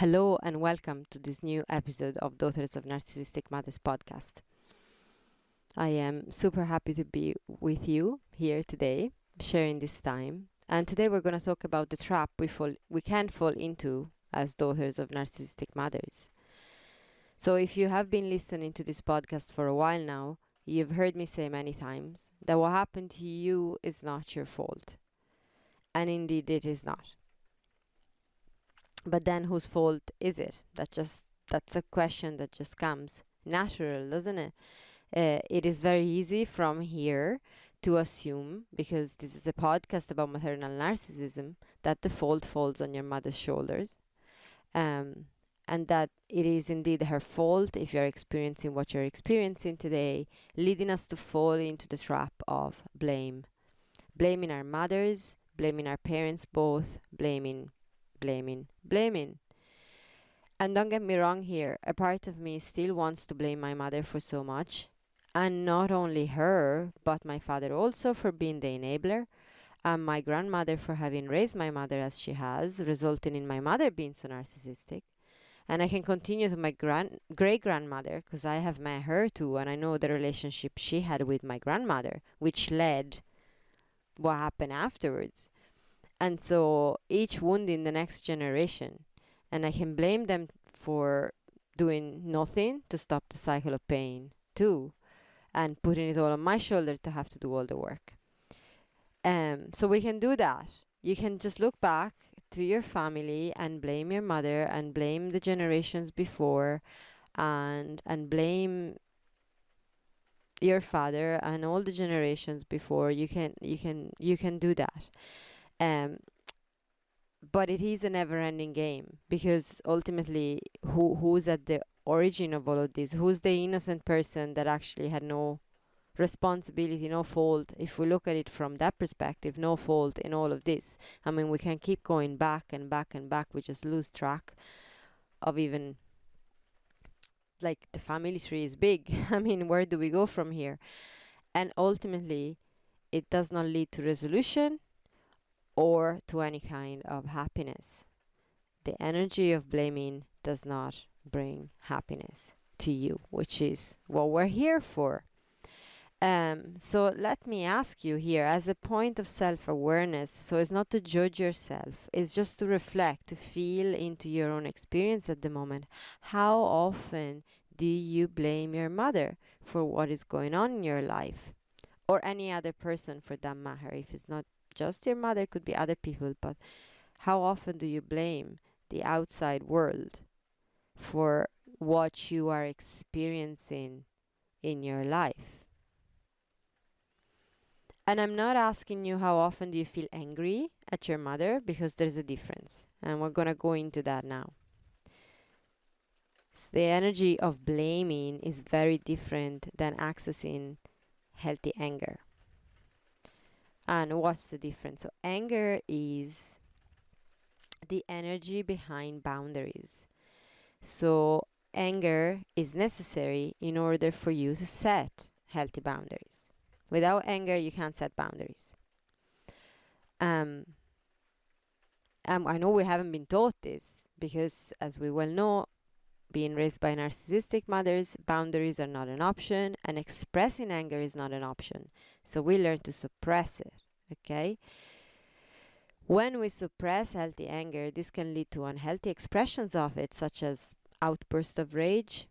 Hello and welcome to this new episode of Daughters of Narcissistic Mothers podcast. I am super happy to be with you here today, sharing this time. And today we're going to talk about the trap we can fall into as daughters of narcissistic mothers. So if you have been listening to this podcast for a while now, you've heard me say many times that what happened to you is not your fault. And indeed it is not. But then whose fault is it? That's a question that just comes natural, doesn't it? It is very easy from here to assume, because this is a podcast about maternal narcissism, that the fault falls on your mother's shoulders. And that it is indeed her fault if you're experiencing what you're experiencing today, leading us to fall into the trap of blame. Blaming our mothers, blaming our parents both, blaming. And don't get me wrong here, a part of me still wants to blame my mother for so much. And not only her, but my father also for being the enabler, and my grandmother for having raised my mother as she has, resulting in my mother being so narcissistic. And I can continue to my great-grandmother, because I have met her too, and I know the relationship she had with my grandmother, which led what happened afterwards. And so each wounding the next generation. And I can blame them for doing nothing to stop the cycle of pain too. And putting it all on my shoulder to have to do all the work. So we can do that. You can just look back to your family and blame your mother and blame the generations before and blame your father and all the generations before. You can do that. But it is a never-ending game, because ultimately who's at the origin of all of this? Who's the innocent person that actually had no responsibility, no fault? If we look at it from that perspective, no fault in all of this. I mean, we can keep going back and back and back. We just lose track of even, like, the family tree is big. I mean, where do we go from here? And ultimately, it does not lead to resolution or to any kind of happiness. The energy of blaming does not bring happiness to you, which is what we're here for. So let me ask you here, as a point of self-awareness, so it's not to judge yourself, it's just to reflect, to feel into your own experience at the moment. How often do you blame your mother for what is going on in your life? Or any other person for that matter? If it's not just your mother, it could be other people, but how often do you blame the outside world for what you are experiencing in your life? And I'm not asking you how often do you feel angry at your mother, because there's a difference, and we're gonna go into that now. So the energy of blaming is very different than accessing healthy anger. And what's the difference? So anger is the energy behind boundaries. So anger is necessary in order for you to set healthy boundaries. Without anger, you can't set boundaries. I know we haven't been taught this, because as we well know, being raised by narcissistic mothers, boundaries are not an option, and expressing anger is not an option. So we learn to suppress it, okay? When we suppress healthy anger, this can lead to unhealthy expressions of it, such as outbursts of rage,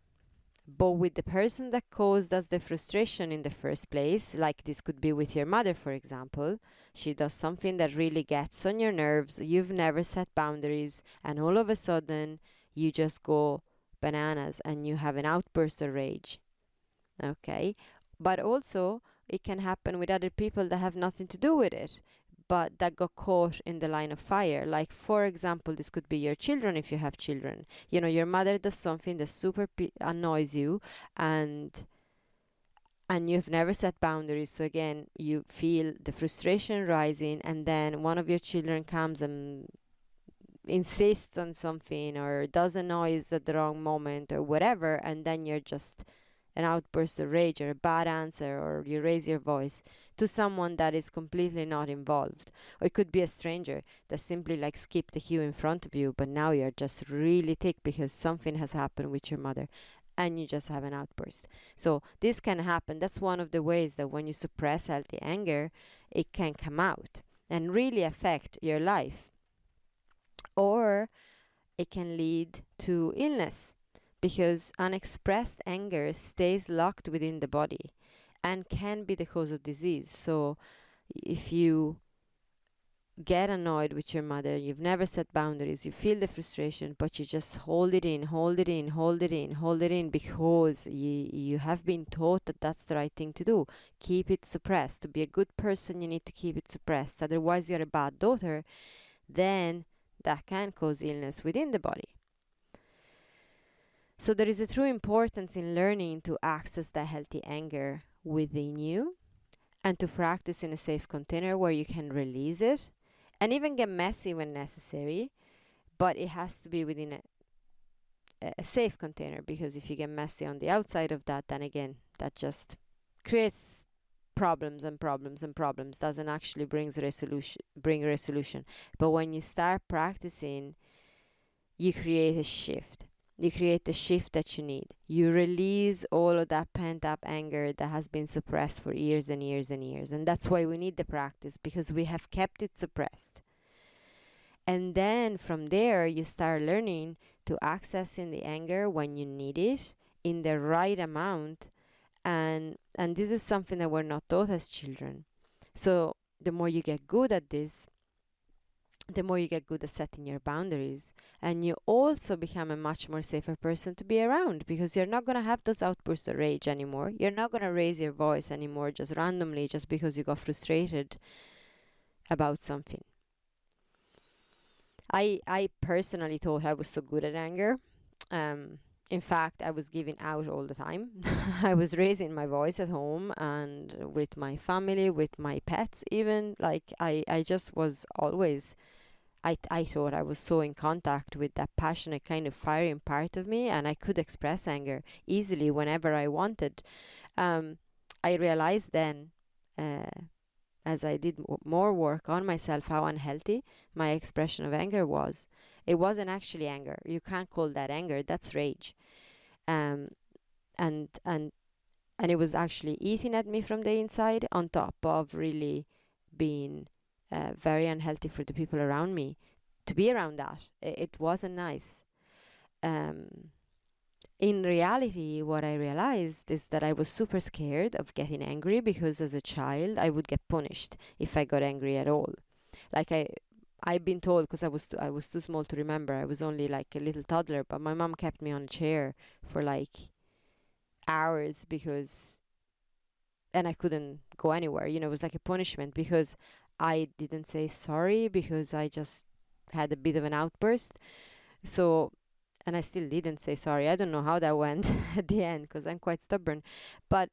but with the person that caused us the frustration in the first place. Like this could be with your mother, for example. She does something that really gets on your nerves, you've never set boundaries, and all of a sudden you just go bananas and you have an outburst of rage. Okay? But also it can happen with other people that have nothing to do with it, but that got caught in the line of fire. Like, for example, this could be your children if you have children. You know, your mother does something that super annoys you, and you've never set boundaries. So again, you feel the frustration rising, and then one of your children comes and insists on something or does a noise at the wrong moment or whatever, and then you're just an outburst of rage or a bad answer, or you raise your voice. to someone that is completely not involved. Or it could be a stranger that simply like skip the queue in front of you, but now you're just really thick because something has happened with your mother and you just have an outburst. So this can happen. That's one of the ways that when you suppress healthy anger, it can come out and really affect your life. Or it can lead to illness, because unexpressed anger stays locked within the body and can be the cause of disease. So if you get annoyed with your mother, you've never set boundaries, you feel the frustration, but you just hold it in because you have been taught that that's the right thing to do. Keep it suppressed. To be a good person, you need to keep it suppressed. Otherwise, you're a bad daughter. Then that can cause illness within the body. So there is a true importance in learning to access that healthy anger within you and to practice in a safe container where you can release it and even get messy when necessary, but it has to be within a safe container, because if you get messy on the outside of that, then again, that just creates problems, doesn't actually bring resolution. But when you start practicing, you create a shift. You create the shift that you need. You release all of that pent up anger that has been suppressed for years and years and years. And that's why we need the practice, because we have kept it suppressed. And then from there, you start learning to accessing the anger when you need it in the right amount. And this is something that we're not taught as children. So the more you get good at this, the more you get good at setting your boundaries, and you also become a much more safer person to be around, because you're not going to have those outbursts of rage anymore. You're not going to raise your voice anymore just randomly just because you got frustrated about something. I personally thought I was so good at anger. In fact, I was giving out all the time. I was raising my voice at home and with my family, with my pets even. Like I just was always, I thought I was so in contact with that passionate kind of firing part of me, and I could express anger easily whenever I wanted. I realized then, as I did more work on myself, how unhealthy my expression of anger was. It wasn't actually anger. You can't call that anger. That's rage. And it was actually eating at me from the inside, on top of really being very unhealthy for the people around me. To be around that, it wasn't nice. In reality, what I realized is that I was super scared of getting angry, because as a child, I would get punished if I got angry at all. Like I've been told, because I was too small to remember. I was only like a little toddler, but my mom kept me on a chair for like hours and I couldn't go anywhere. It was like a punishment, because I didn't say sorry, because I just had a bit of an outburst. So, and I still didn't say sorry. I don't know how that went at the end, because I'm quite stubborn. But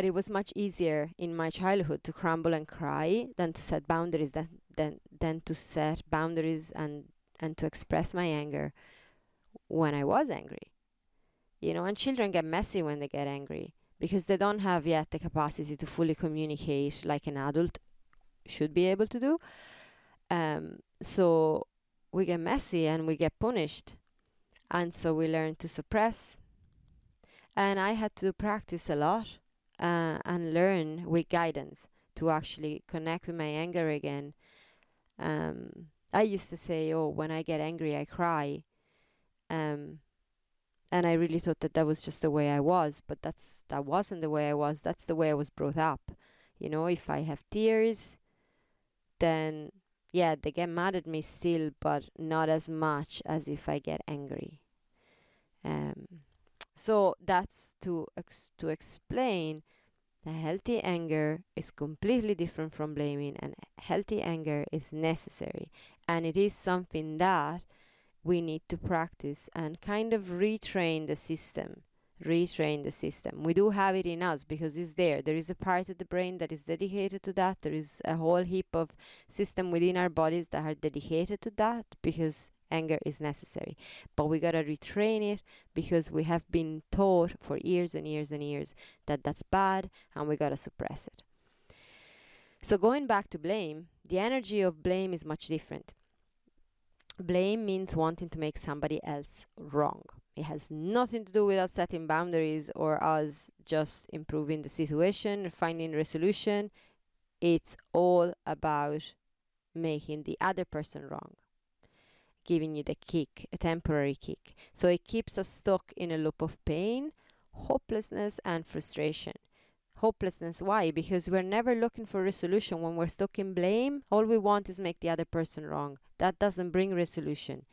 it was much easier in my childhood to crumble and cry than to set boundaries, than to set boundaries and to express my anger when I was angry. And children get messy when they get angry, because they don't have yet the capacity to fully communicate like an adult should be able to do. So we get messy and we get punished. And so we learn to suppress. And I had to practice a lot and learn with guidance to actually connect with my anger again. I used to say, when I get angry, I cry. And I really thought that was just the way I was, but that wasn't the way I was. That's the way I was brought up. If I have tears, then yeah, they get mad at me still, but not as much as if I get angry. So that's to explain that healthy anger is completely different from blaming, and healthy anger is necessary, and it is something that we need to practice and kind of retrain the system. We do have it in us, because it's there. There is a part of the brain that is dedicated to that. There is a whole heap of system within our bodies that are dedicated to that, because Anger is necessary. But we gotta retrain it, because we have been taught for years and years and years that that's bad, and we gotta suppress it. So going back to blame, the energy of blame is much different. Blame means wanting to make somebody else wrong. It has nothing to do with us setting boundaries or us just improving the situation, finding resolution. It's all about making the other person wrong, giving you the kick, a temporary kick. So it keeps us stuck in a loop of pain, hopelessness, and frustration. Hopelessness, why? Because we're never looking for resolution. When we're stuck in blame, all we want is make the other person wrong. That doesn't bring resolution.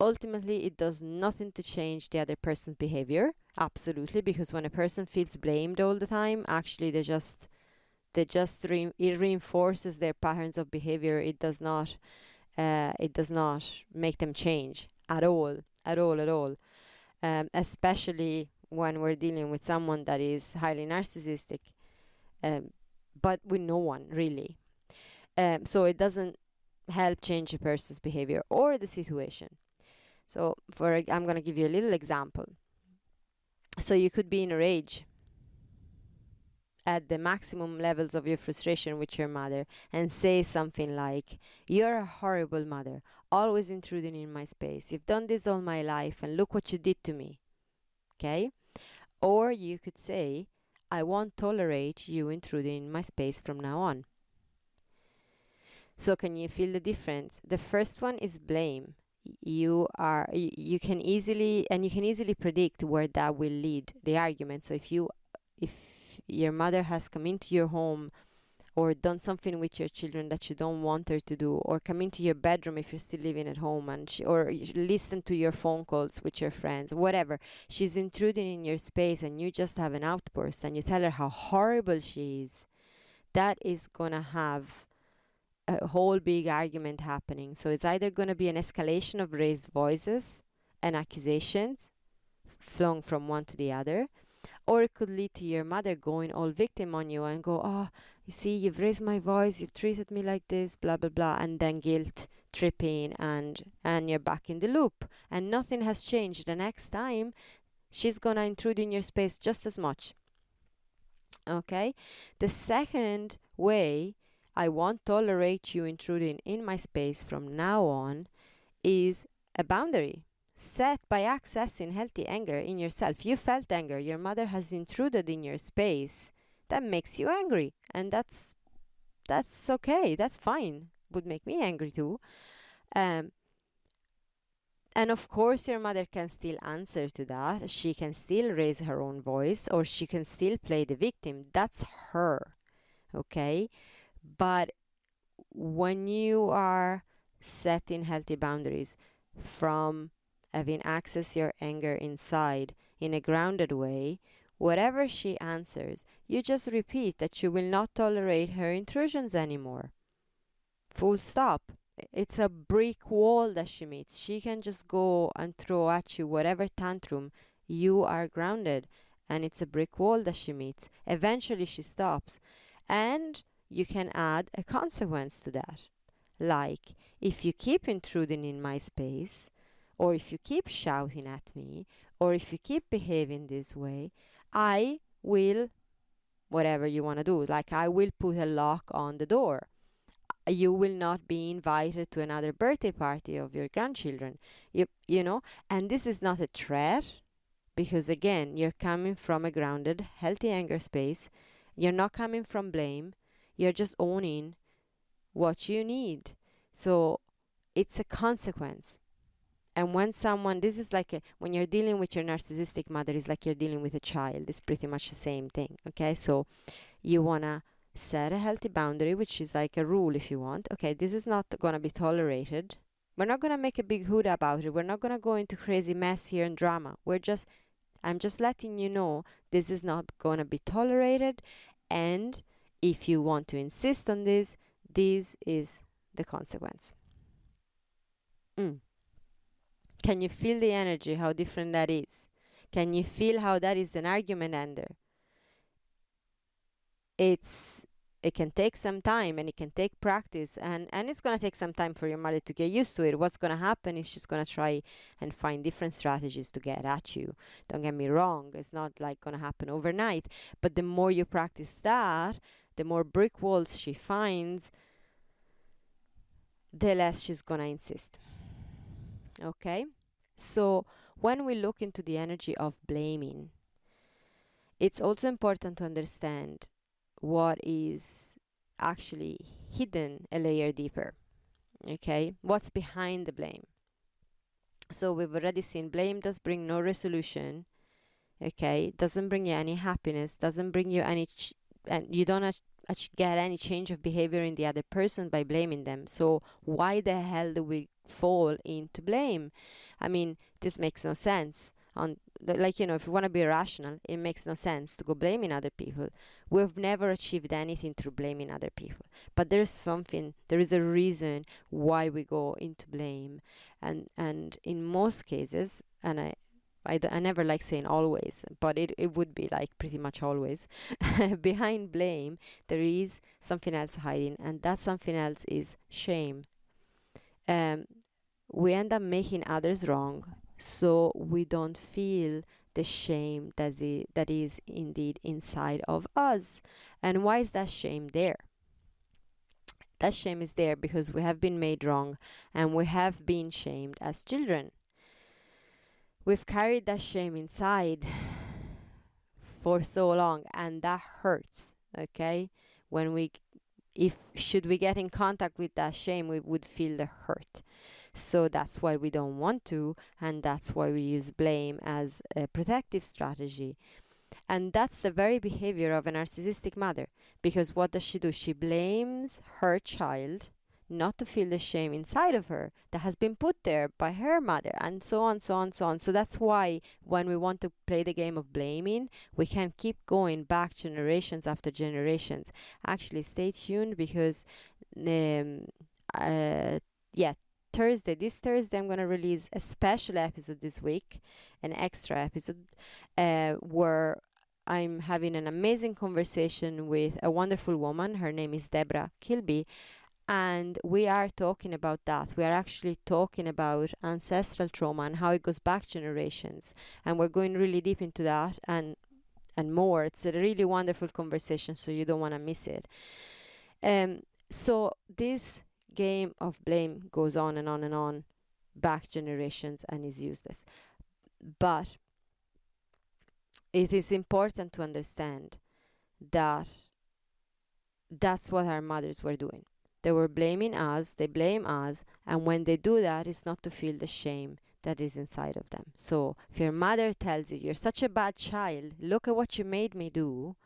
Ultimately, it does nothing to change the other person's behavior. Absolutely, because when a person feels blamed all the time, actually it reinforces their patterns of behavior. It does not make them change at all. Especially when we're dealing with someone that is highly narcissistic, but with no one really. So it doesn't help change a person's behavior or the situation. So I'm going to give you a little example. So you could be in a rage at the maximum levels of your frustration with your mother and say something like, "You're a horrible mother, always intruding in my space. You've done this all my life and look what you did to me." Okay? Or you could say, "I won't tolerate you intruding in my space from now on." So can you feel the difference? The first one is blame. You can easily predict where that will lead the argument. So if your mother has come into your home or done something with your children that you don't want her to do, or come into your bedroom if you're still living at home, and or listen to your phone calls with your friends, whatever, she's intruding in your space and you just have an outburst and you tell her how horrible she is, that is gonna have a whole big argument happening. So it's either going to be an escalation of raised voices and accusations flung from one to the other, or it could lead to your mother going all victim on you and go, "Oh, you see, you've raised my voice, you've treated me like this, blah blah blah," and then guilt tripping, and you're back in the loop and nothing has changed. The next time she's gonna intrude in your space just as much. Okay? The second way, "I won't tolerate you intruding in my space from now on," is a boundary set by accessing healthy anger in yourself. You felt anger, your mother has intruded in your space. That makes you angry, and that's okay, that's fine. Would make me angry too. And of course your mother can still answer to that. She can still raise her own voice, or she can still play the victim. That's her. Okay? But when you are setting healthy boundaries from having access your anger inside in a grounded way, whatever she answers, you just repeat that you will not tolerate her intrusions anymore. Full stop. It's a brick wall that she meets. She can just go and throw at you whatever tantrum. You are grounded, and it's a brick wall that she meets. Eventually she stops. And you can add a consequence to that. Like, if you keep intruding in my space, or if you keep shouting at me, or if you keep behaving this way, I will, whatever you want to do, like I will put a lock on the door. You will not be invited to another birthday party of your grandchildren. You know, and this is not a threat, because again, you're coming from a grounded, healthy anger space. You're not coming from blame. You're just owning what you need. So it's a consequence. And when someone, this is like when you're dealing with your narcissistic mother, it's like you're dealing with a child. It's pretty much the same thing. Okay, so you want to set a healthy boundary, which is like a rule if you want. Okay, this is not going to be tolerated. We're not going to make a big hood about it. We're not going to go into crazy mess here and drama. I'm just letting you know this is not going to be tolerated. And if you want to insist on this is the consequence. Can you feel the energy, how different that is? Can you feel how that is an argument ender? It's it can take some time and it can take practice, and it's going to take some time for your mother to get used to it. What's going to happen is she's going to try and find different strategies to get at you. Don't get me wrong, it's not like going to happen overnight, but the more you practice that, the more brick walls she finds, the less she's going to insist. Okay? So when we look into the energy of blaming, it's also important to understand what is actually hidden a layer deeper. Okay? What's behind the blame? So we've already seen blame does bring no resolution. Okay? Doesn't bring you any happiness, doesn't bring you any and you don't get any change of behavior in the other person by blaming them. So why the hell do we fall into blame? I mean, this makes no sense. Like, if you want to be rational, it makes no sense to go blaming other people. We've never achieved anything through blaming other people, but there is a reason why we go into blame. And in most cases, and I never like saying always, but it would be like pretty much always. Behind blame, there is something else hiding, and that something else is shame. We end up making others wrong, so we don't feel the shame that is indeed inside of us. And why is that shame there? That shame is there because we have been made wrong and we have been shamed as children. We've carried that shame inside for so long, and that hurts. Okay, should we get in contact with that shame, we would feel the hurt. So that's why we don't want to, and that's why we use blame as a protective strategy. And that's the very behavior of a narcissistic mother, because what does she do? She blames her child not to feel the shame inside of her that has been put there by her mother, and so on, so on, so on. So that's why when we want to play the game of blaming, we can keep going back generations after generations. Actually, stay tuned, because this Thursday I'm going to release a special episode this week, an extra episode, where I'm having an amazing conversation with a wonderful woman. Her name is Debra Kilby, and we are talking about that. We are actually talking about ancestral trauma and how it goes back generations, and we're going really deep into that and more. It's a really wonderful conversation, so you don't want to miss it. So this game of blame goes on and on and on back generations and is useless. But it is important to understand that that's what our mothers were doing. They were blaming us, they blame us, and when they do that, it's not to feel the shame that is inside of them. So if your mother tells you, you're such a bad child, look at what you made me do,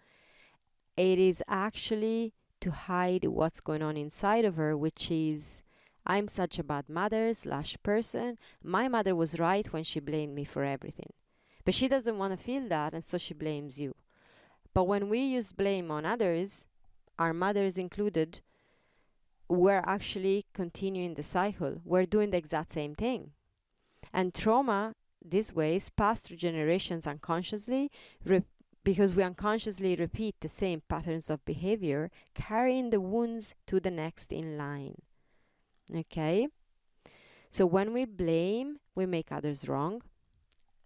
it is actually to hide what's going on inside of her, which is, I'm such a bad mother / person. My mother was right when she blamed me for everything. But she doesn't want to feel that, and so she blames you. But when we use blame on others, our mothers included, we're actually continuing the cycle. We're doing the exact same thing. And trauma, this way, is passed through generations unconsciously, because we unconsciously repeat the same patterns of behavior, carrying the wounds to the next in line. Okay? So when we blame, we make others wrong.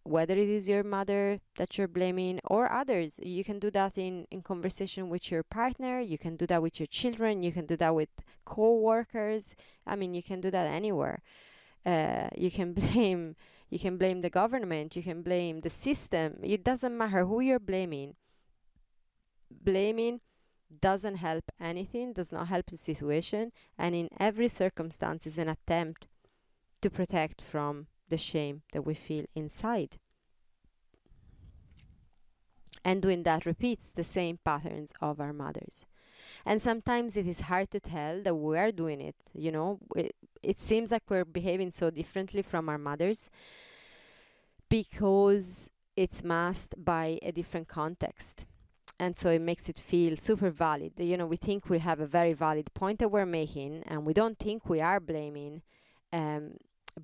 Whether it is your mother that you're blaming or others, you can do that in conversation with your partner, you can do that with your children, you can do that with co-workers. I mean, you can do that anywhere. You can blame the government, you can blame the system. It doesn't matter who you're blaming. Blaming doesn't help anything, does not help the situation, and in every circumstance is an attempt to protect from the shame that we feel inside. And doing that repeats the same patterns of our mothers. And sometimes it is hard to tell that we are doing it. It seems like we're behaving so differently from our mothers because it's masked by a different context. And so it makes it feel super valid. We think we have a very valid point that we're making, and we don't think we are blaming.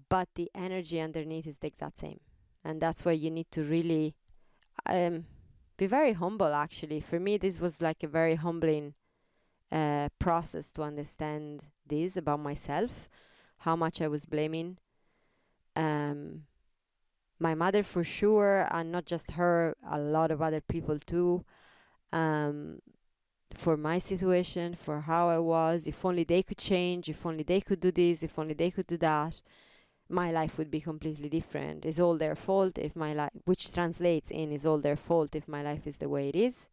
But the energy underneath is the exact same. And that's why you need to really be very humble, actually. For me, this was like a very humbling process to understand this about myself, how much I was blaming my mother for sure, and not just her, a lot of other people too, for my situation, for how I was. If only they could change, if only they could do this, if only they could do that, my life would be completely different. It's all their fault if my life, which translates in, is all their fault if my life is the way it is.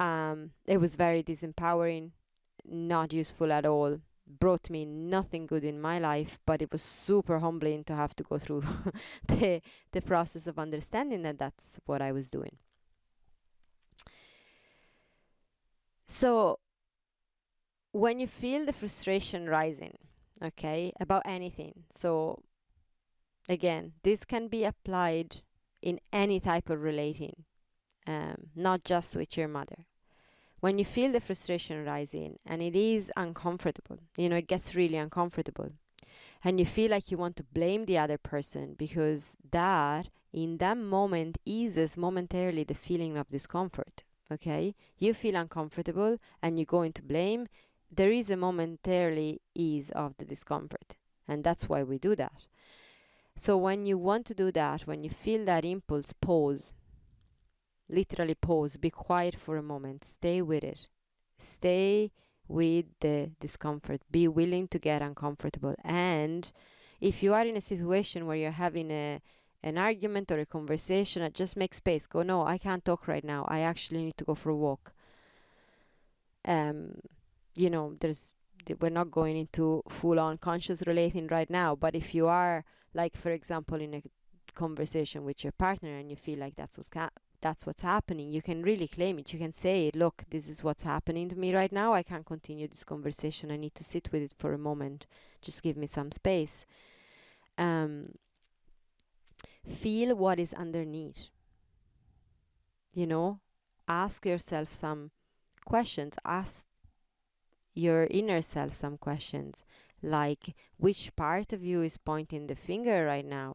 It was very disempowering, not useful at all, brought me nothing good in my life, but it was super humbling to have to go through the process of understanding that that's what I was doing. So when you feel the frustration rising, okay, about anything, so again, this can be applied in any type of relating, not just with your mother. When you feel the frustration rising and it is uncomfortable, it gets really uncomfortable, and you feel like you want to blame the other person because that, in that moment, eases momentarily the feeling of discomfort, okay? You feel uncomfortable and you go into blame. There is a momentarily ease of the discomfort, and that's why we do that. So when you want to do that, when you feel that impulse, pause. Literally pause, be quiet for a moment, stay with it. Stay with the discomfort. Be willing to get uncomfortable. And if you are in a situation where you're having an argument or a conversation, just make space. Go, no, I can't talk right now. I actually need to go for a walk. We're not going into full-on conscious relating right now, but if you are, like, for example, in a conversation with your partner and you feel like that's what's happening, you can really claim it. You can say, look, this is what's happening to me right now. I can't continue this conversation. I need to sit with it for a moment. Just give me some space. Feel what is underneath. Ask yourself some questions. Ask your inner self some questions, like, which part of you is pointing the finger right now?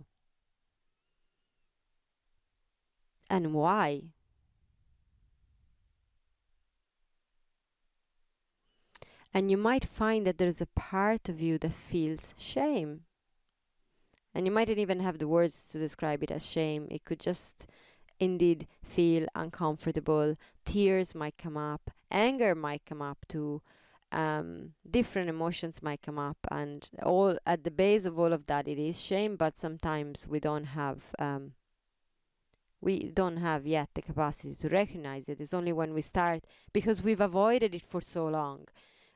And why? And you might find that there's a part of you that feels shame. And you mightn't even have the words to describe it as shame. It could just indeed feel uncomfortable. Tears might come up. Anger might come up too. Different emotions might come up. And all at the base of all of that, it is shame. But sometimes we don't have yet the capacity to recognize it. It's only when we start, because we've avoided it for so long.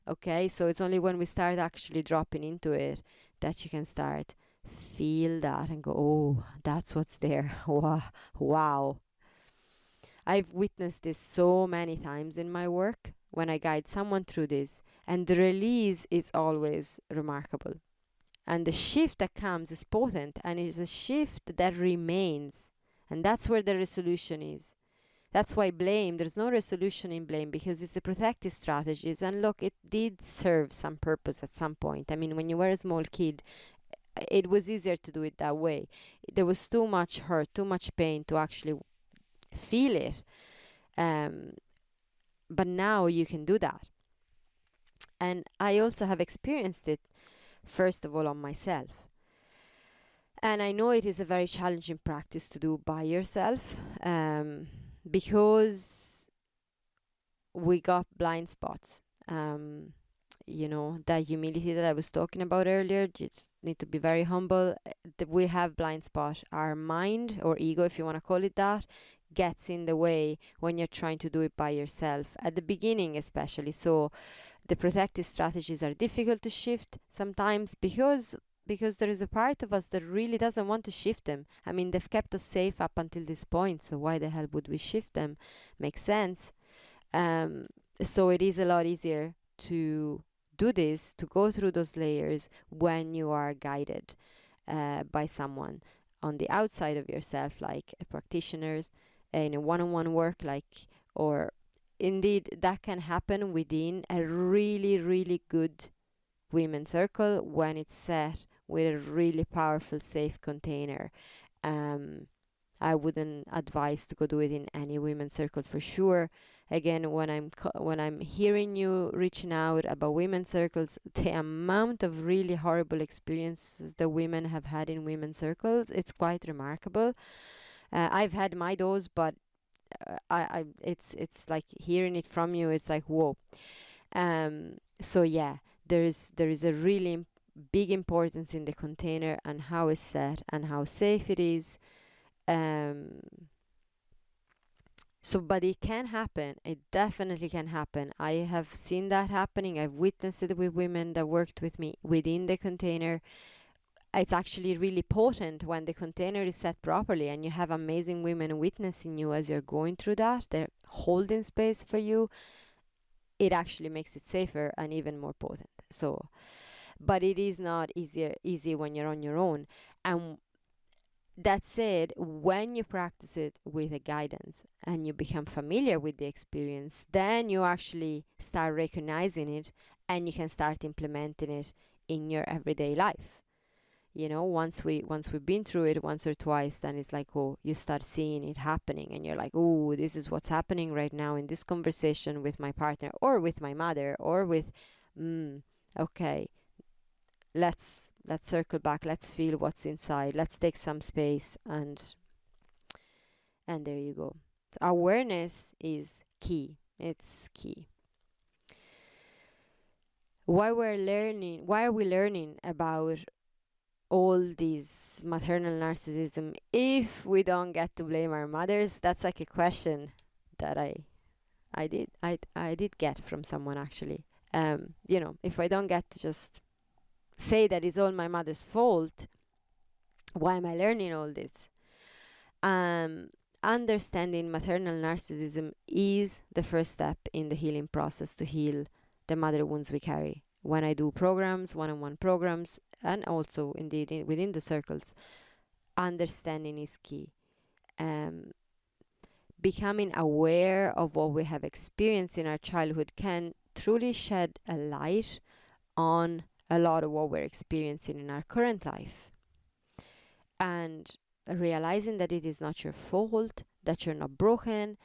Okay, so it's only when we start actually dropping into it that you can start feel that and go, oh, that's what's there. Wow. I've witnessed this so many times in my work when I guide someone through this, and the release is always remarkable. And the shift that comes is potent, and it's a shift that remains. And that's where the resolution is. That's why blame, there's no resolution in blame, because it's a protective strategies. And look, it did serve some purpose at some point. I mean, when you were a small kid, it was easier to do it that way. There was too much hurt, too much pain to actually feel it. But now you can do that. And I also have experienced it, first of all, on myself. And I know it is a very challenging practice to do by yourself, because we got blind spots. That humility that I was talking about earlier, just need to be very humble. We have blind spot. Our mind, or ego, if you want to call it that, gets in the way when you're trying to do it by yourself, at the beginning especially. So the protective strategies are difficult to shift sometimes because there is a part of us that really doesn't want to shift them. I mean, they've kept us safe up until this point, so why the hell would we shift them? Makes sense. So it is a lot easier to do this, to go through those layers when you are guided by someone on the outside of yourself, like a practitioner in a one-on-one work, or indeed that can happen within a really, really good women circle when it's set with a really powerful, safe container. I wouldn't advise to go do it in any women's circle for sure. Again, when I'm hearing you reaching out about women's circles, the amount of really horrible experiences that women have had in women's circles, it's quite remarkable. I've had my dose, but it's like hearing it from you. It's like whoa. So yeah, there is a really big importance in the container and how it's set and how safe it is. Um, so, but it can happen. It definitely can happen. I have seen that happening. I've witnessed it with women that worked with me within the container. It's actually really potent when the container is set properly and you have amazing women witnessing you as you're going through that. They're holding space for you. It actually makes it safer and even more potent. So, but it is not easy when you're on your own. And that said, when you practice it with a guidance and you become familiar with the experience, then you actually start recognizing it and you can start implementing it in your everyday life. Once we've been through it once or twice, then it's like, oh, you start seeing it happening and you're like, oh, this is what's happening right now in this conversation with my partner or with my mother or with okay, let's circle back, let's feel what's inside, let's take some space, and there you go. So awareness is key. It's key. Why are we learning about all these maternal narcissism if we don't get to blame our mothers? That's like a question that I did get from someone actually. If I don't get to just say that it's all my mother's fault, why am I learning all this? Understanding maternal narcissism is the first step in the healing process to heal the mother wounds we carry. When I do programs, one-on-one programs, and also indeed within the circles, understanding is key. Becoming aware of what we have experienced in our childhood can truly shed a light on a lot of what we're experiencing in our current life. And realizing that it is not your fault, that you're not broken,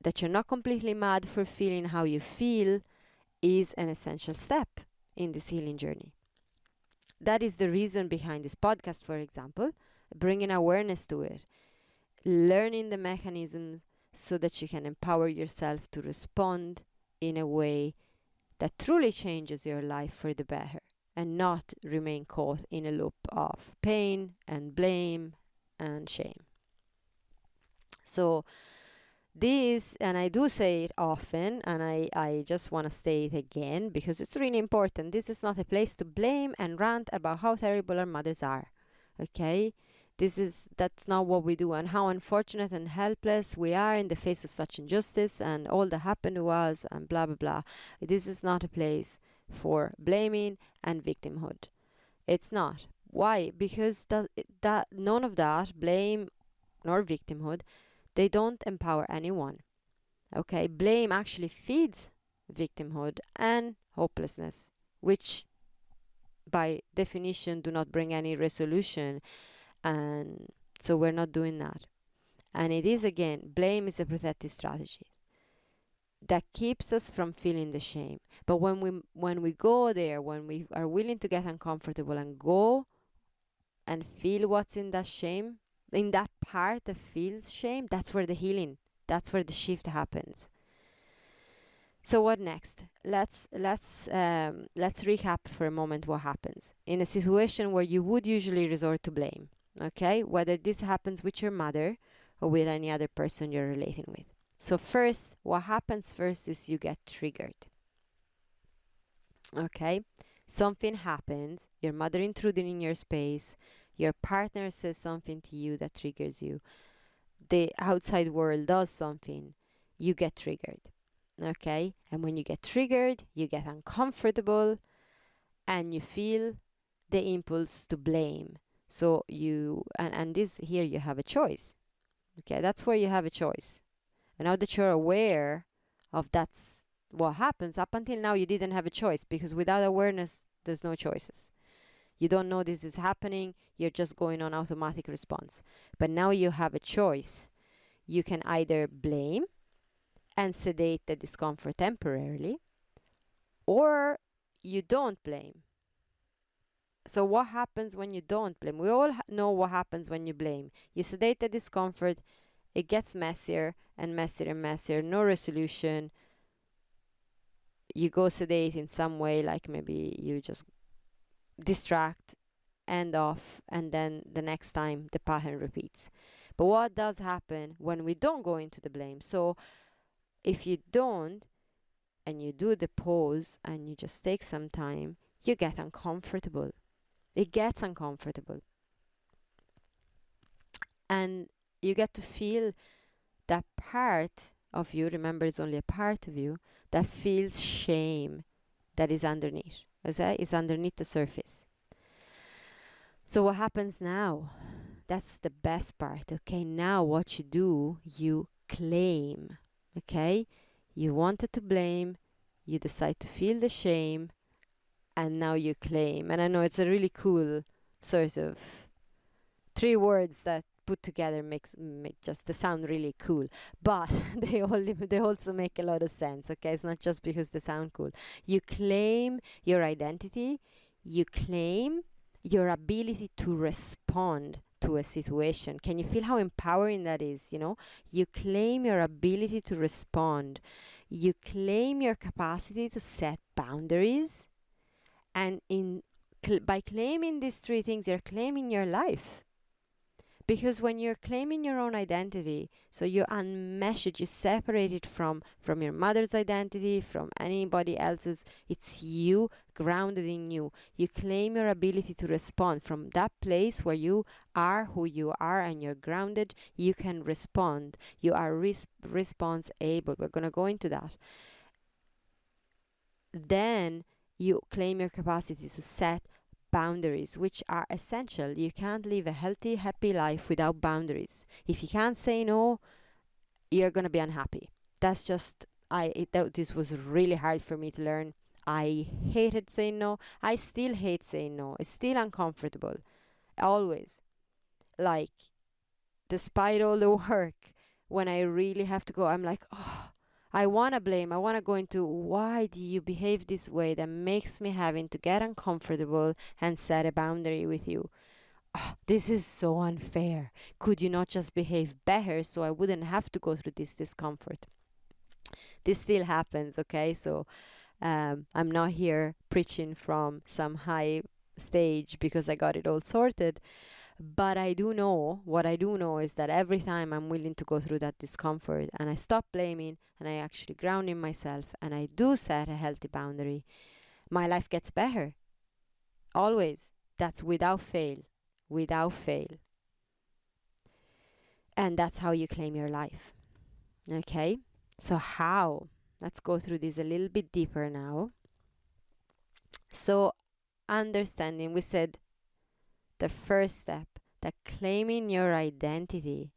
that you're not completely mad for feeling how you feel is an essential step in this healing journey. That is the reason behind this podcast, for example, bringing awareness to it, learning the mechanisms so that you can empower yourself to respond in a way that truly changes your life for the better and not remain caught in a loop of pain and blame and shame. So this, and I do say it often, and I just want to say it again because it's really important. This is not a place to blame and rant about how terrible our mothers are. Okay? That's not what we do, and how unfortunate and helpless we are in the face of such injustice and all that happened to us and blah blah blah. This is not a place for blaming and victimhood. It's not. Why? Because that none of that, blame nor victimhood, they don't empower anyone. Okay? Blame actually feeds victimhood and hopelessness, which by definition do not bring any resolution. And so we're not doing that. And it is, again, blame is a protective strategy that keeps us from feeling the shame. But when we go there, when we are willing to get uncomfortable and go and feel what's in that shame, in that part that feels shame, that's where the healing, that's where the shift happens. So what next? Let's recap for a moment what happens in a situation where you would usually resort to blame. Okay, whether this happens with your mother or with any other person you're relating with. So first, what happens first is you get triggered. Okay, something happens, your mother intruded in your space, your partner says something to you that triggers you, the outside world does something, you get triggered. Okay, and when you get triggered, you get uncomfortable and you feel the impulse to blame. So and this here you have a choice. Okay, that's where you have a choice. And now that you're aware of that's what happens, up until now you didn't have a choice because without awareness there's no choices. You don't know this is happening. You're just going on automatic response. But now you have a choice. You can either blame and sedate the discomfort temporarily, or you don't blame. So what happens when you don't blame? We all know what happens when you blame. You sedate the discomfort, it gets messier and messier and messier, no resolution. You go sedate in some way, like maybe you just distract, end off, and then the next time the pattern repeats. But what does happen when we don't go into the blame? So if you don't, and you do the pause and you just take some time, you get uncomfortable. It gets uncomfortable. And you get to feel that part of you, remember it's only a part of you, that feels shame that is underneath. Is underneath the surface. So what happens now? That's the best part. Okay, now what you do, you claim. Okay? You wanted to blame, you decide to feel the shame, and now you claim. And I know it's a really cool sort of 3 words that put together make just the sound really cool, but they also make a lot of sense. Okay, it's not just because they sound cool. You claim your identity, you claim your ability to respond to a situation. Can you feel how empowering that is? You claim your ability to respond, you claim your capacity to set boundaries, and by claiming these 3 things, you're claiming your life. Because when you're claiming your own identity, so you unmesh it, you separate it from your mother's identity, from anybody else's, it's you, grounded in you. You claim your ability to respond from that place where you are who you are and you're grounded, you can respond. You are response able. We're going to go into that. Then you claim your capacity to set boundaries, which are essential. You can't live a healthy, happy life without boundaries. If you can't say no, you're going to be unhappy. That's just, this was really hard for me to learn. I hated saying no. I still hate saying no. It's still uncomfortable. Always. Like, despite all the work, when I really have to go, I'm like, oh, I want to blame. I want to go into, why do you behave this way that makes me having to get uncomfortable and set a boundary with you? Oh, this is so unfair. Could you not just behave better so I wouldn't have to go through this discomfort? This still happens, okay? So I'm not here preaching from some high stage because I got it all sorted. But what I do know is that every time I'm willing to go through that discomfort and I stop blaming and I actually ground in myself and I do set a healthy boundary, my life gets better. Always. That's without fail. Without fail. And that's how you claim your life. Okay? So how? Let's go through this a little bit deeper now. So understanding, we said the first step, that claiming your identity.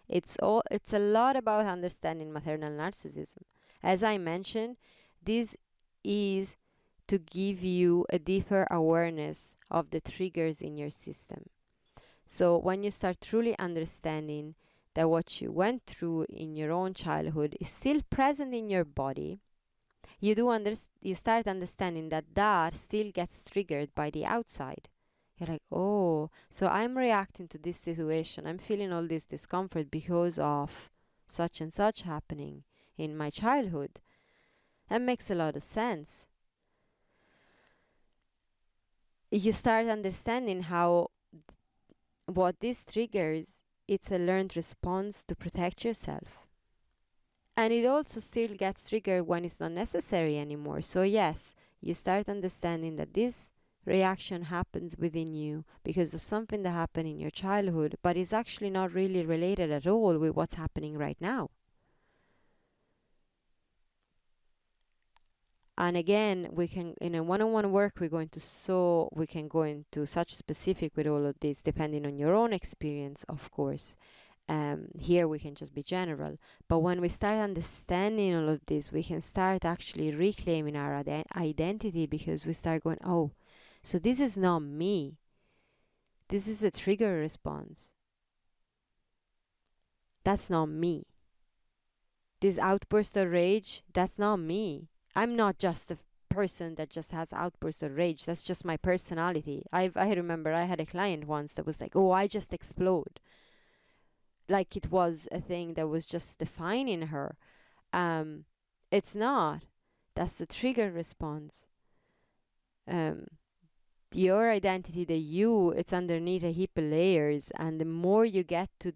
It's a lot about understanding maternal narcissism. As I mentioned, this is to give you a deeper awareness of the triggers in your system. So when you start truly understanding that what you went through in your own childhood is still present in your body, you start understanding that still gets triggered by the outside. You're like, oh, so I'm reacting to this situation. I'm feeling all this discomfort because of such and such happening in my childhood. That makes a lot of sense. You start understanding how what this triggers, it's a learned response to protect yourself. And it also still gets triggered when it's not necessary anymore. So yes, you start understanding that this reaction happens within you because of something that happened in your childhood, but is actually not really related at all with what's happening right now. And again, we can, in a one-on-one work, we can go into such specific with all of this, depending on your own experience, of course. Here we can just be general. But when we start understanding all of this, we can start actually reclaiming our identity, because we start going, oh, So this is not me. This is a trigger response. That's not me. This outburst of rage, that's not me. I'm not just a person that just has outbursts of rage. That's just my personality. I remember I had a client once that was like, oh, I just explode. Like it was a thing that was just defining her. It's not. That's the trigger response. Your identity, the you, it's underneath a heap of layers, and the more you get to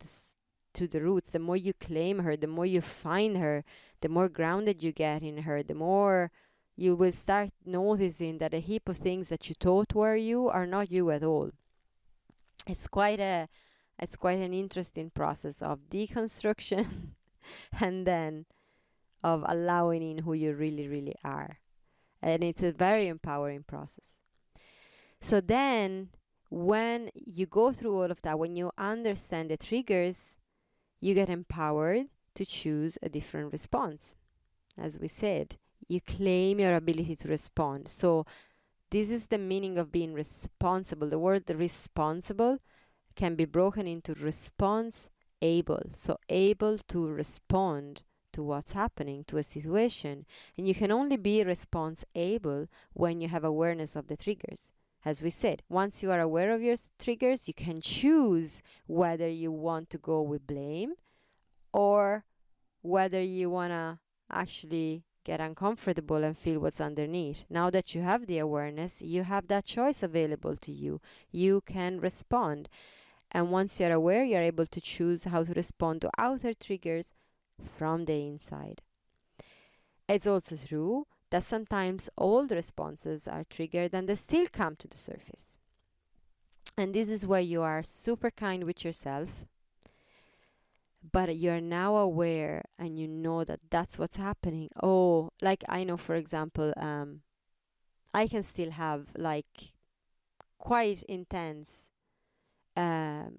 the roots, the more you claim her, the more you find her, the more grounded you get in her, the more you will start noticing that a heap of things that you thought were you are not you at all. It's quite an interesting process of deconstruction and then of allowing in who you really, really are. And it's a very empowering process. So then, when you go through all of that, when you understand the triggers, you get empowered to choose a different response. As we said, you claim your ability to respond. So this is the meaning of being responsible. The word responsible can be broken into response able. So able to respond to what's happening, to a situation. And you can only be response able when you have awareness of the triggers. As we said, once you are aware of your triggers, you can choose whether you want to go with blame or whether you want to actually get uncomfortable and feel what's underneath. Now that you have the awareness, you have that choice available to you. You can respond. And once you're aware, you're able to choose how to respond to outer triggers from the inside. It's also true that sometimes old responses are triggered and they still come to the surface. And this is where you are super kind with yourself, but you're now aware and you know that that's what's happening. Oh, like I know, for example, I can still have like quite intense, I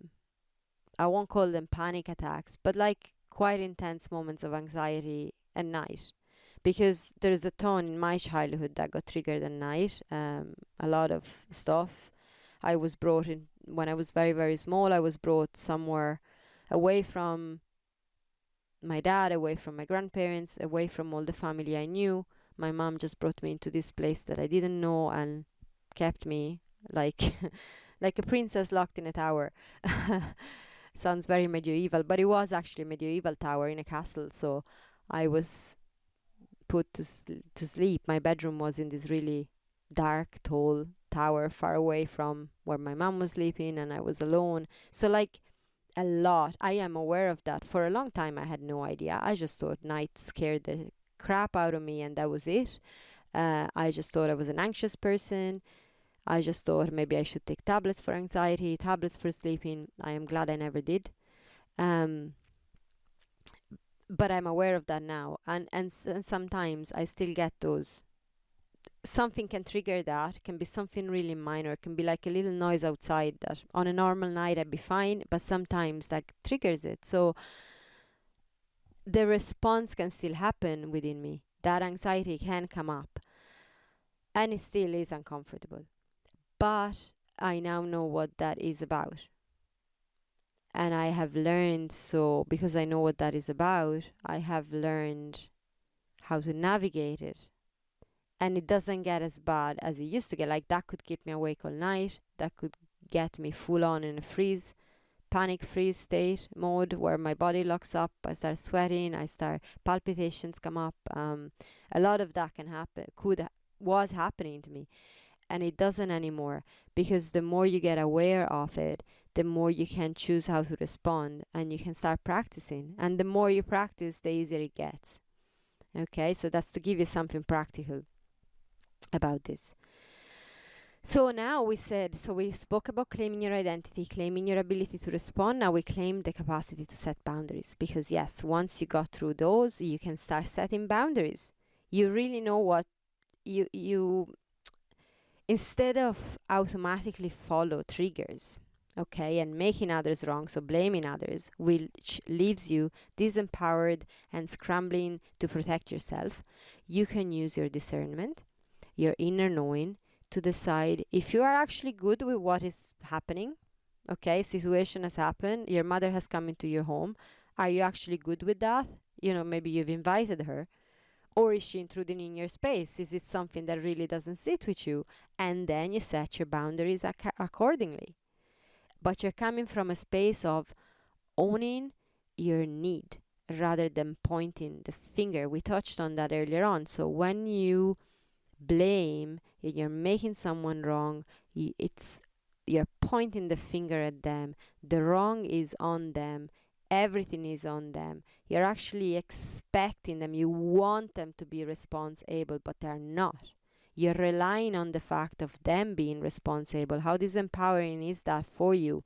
won't call them panic attacks, but like quite intense moments of anxiety at night. Because there's a ton in my childhood that got triggered at night. A lot of stuff. I was brought in, when I was very, very small, I was brought somewhere away from my dad, away from my grandparents, away from all the family I knew. My mom just brought me into this place that I didn't know and kept me like like a princess locked in a tower. Sounds very medieval, but it was actually a medieval tower in a castle. So I was put to sleep. My bedroom was in this really dark, tall tower far away from where my mom was sleeping, and I was alone. So like a lot. I am aware of that. For a long time I had no idea. I just thought night scared the crap out of me and that was it. I just thought I was an anxious person. I just thought maybe I should take tablets for anxiety, tablets for sleeping. I am glad I never did. But I'm aware of that now, and sometimes I still get those. Something can trigger that. It can be something really minor. It can be like a little noise outside that on a normal night I'd be fine, but sometimes that triggers it. So the response can still happen within me. That anxiety can come up, and it still is uncomfortable. But I now know what that is about. And I have learned, so because I know what that is about, I have learned how to navigate it. And it doesn't get as bad as it used to get. Like that could keep me awake all night. That could get me full on in a panic freeze state mode where my body locks up. I start sweating. Palpitations come up. A lot of that can happen, was happening to me. And it doesn't anymore, because the more you get aware of it, the more you can choose how to respond, and you can start practicing. And the more you practice, the easier it gets. Okay, so that's to give you something practical about this. So now we spoke about claiming your identity, claiming your ability to respond. Now we claim the capacity to set boundaries, because yes, once you got through those, you can start setting boundaries. You really know what you instead of automatically follow triggers, okay, and making others wrong, so blaming others, which leaves you disempowered and scrambling to protect yourself, you can use your discernment, your inner knowing, to decide if you are actually good with what is happening. Okay, situation has happened, your mother has come into your home. Are you actually good with that? Maybe you've invited her. Or is she intruding in your space? Is it something that really doesn't sit with you? And then you set your boundaries accordingly. But you're coming from a space of owning your need rather than pointing the finger. We touched on that earlier on. So when you blame, you're making someone wrong, you're pointing the finger at them. The wrong is on them. Everything is on them. You're actually expecting them. You want them to be responsible, but they're not. You're relying on the fact of them being responsible. How disempowering is that for you?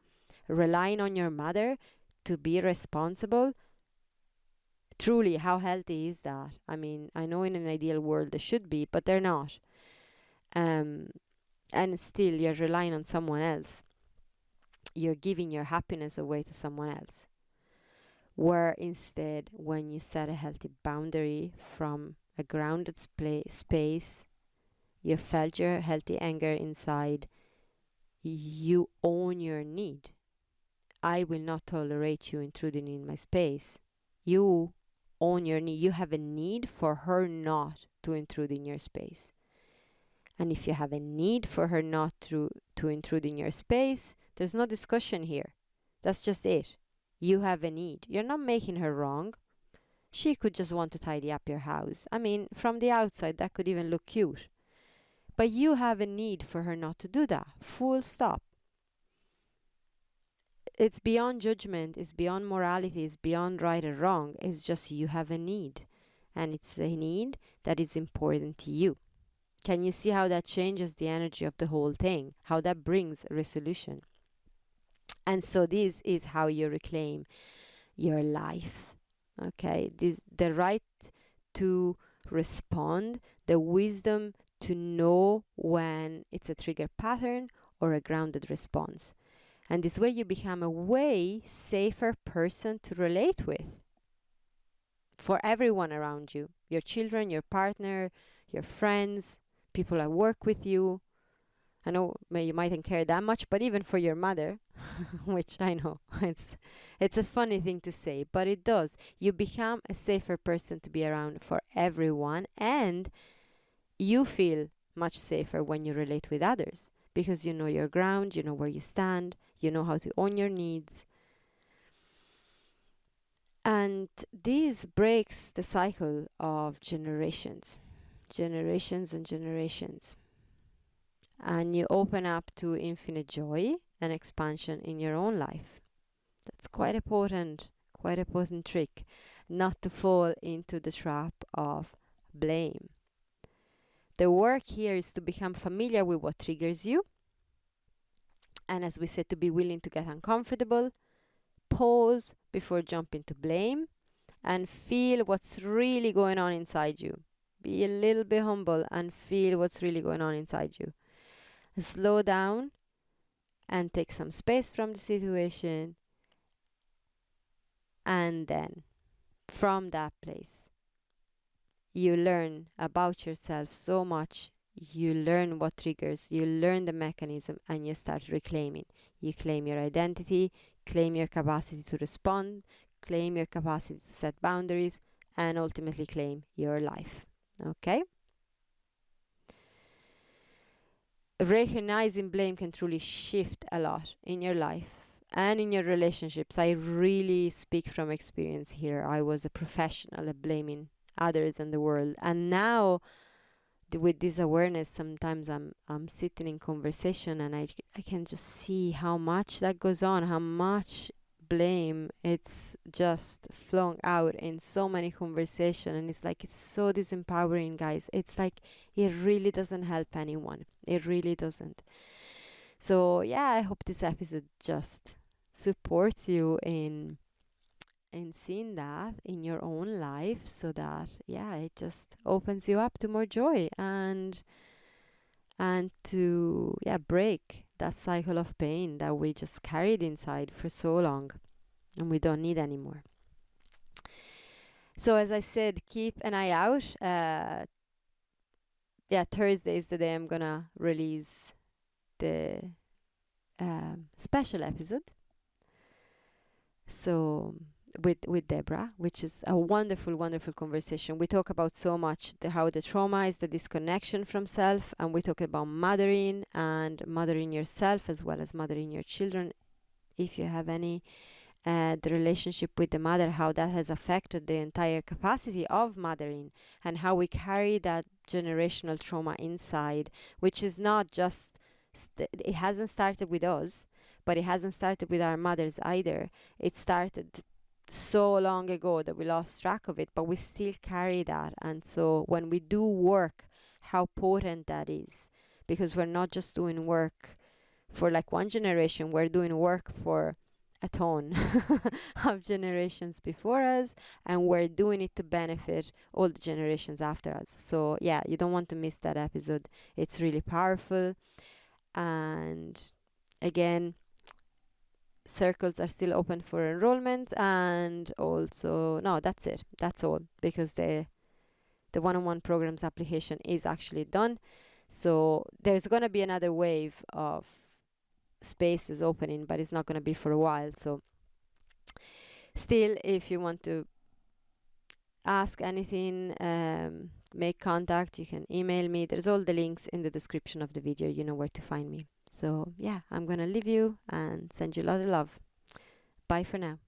Relying on your mother to be responsible? Truly, how healthy is that? I mean, I know in an ideal world they should be, but they're not. And still, you're relying on someone else. You're giving your happiness away to someone else. Where instead, when you set a healthy boundary from a grounded space, you felt your healthy anger inside, you own your need. I will not tolerate you intruding in my space. You own your need. You have a need for her not to intrude in your space. And if you have a need for her not to intrude in your space, there's no discussion here. That's just it. You have a need. You're not making her wrong. She could just want to tidy up your house. I mean, from the outside, that could even look cute. But you have a need for her not to do that. Full stop. It's beyond judgment. It's beyond morality. It's beyond right or wrong. It's just you have a need. And it's a need that is important to you. Can you see how that changes the energy of the whole thing? How that brings a resolution? And so this is how you reclaim your life. Okay, the right to respond, the wisdom to know when it's a trigger pattern or a grounded response. And this way you become a way safer person to relate with for everyone around you. Your children, your partner, your friends, people that work with you. I know you mightn't care that much, but even for your mother, which I know it's a funny thing to say, but it does. You become a safer person to be around for everyone, and you feel much safer when you relate with others because you know your ground, you know where you stand, you know how to own your needs. And this breaks the cycle of generations and generations. And you open up to infinite joy and expansion in your own life. That's quite a potent trick, not to fall into the trap of blame. The work here is to become familiar with what triggers you. And as we said, to be willing to get uncomfortable, pause before jumping to blame, and feel what's really going on inside you. Be a little bit humble and feel what's really going on inside you. Slow down and take some space from the situation, and then from that place you learn about yourself so much. You learn what triggers, you learn the mechanism, and you start reclaiming. You claim your identity, claim your capacity to respond, claim your capacity to set boundaries, and ultimately claim your life. Okay? Recognizing blame can truly shift a lot in your life and in your relationships. I really speak from experience here. I was a professional at blaming others and the world, and now with this awareness, sometimes I'm sitting in conversation and I can just see how much that goes on, how much blame it's just flung out in so many conversations, and it's like it's so disempowering, guys. It's like it really doesn't help anyone. It really doesn't. So yeah, I hope this episode just supports you in seeing that in your own life, so that it just opens you up to more joy and to break that cycle of pain that we just carried inside for so long and we don't need anymore. So as I said, keep an eye out yeah, Thursday is the day I'm gonna release the special episode. So with Debra, which is a wonderful, wonderful conversation. We talk about so much how the trauma is the disconnection from self, and we talk about mothering and mothering yourself as well as mothering your children. If you have any, the relationship with the mother, how that has affected the entire capacity of mothering, and how we carry that generational trauma inside, which is not just, it hasn't started with us, but it hasn't started with our mothers either. It started so long ago that we lost track of it, but we still carry that. And so when we do work, how potent that is, because we're not just doing work for like one generation, we're doing work for a ton of generations before us, and we're doing it to benefit all the generations after us. So yeah, you don't want to miss that episode. It's really powerful. And again, circles are still open for enrollment, and also no, that's it, that's all, because the one-on-one programs application is actually done. So there's going to be another wave of spaces opening, but it's not going to be for a while. So still, if you want to ask anything, make contact, you can email me. There's all the links in the description of the video. You know where to find me. So yeah, I'm gonna leave you and send you a lot of love. Bye for now.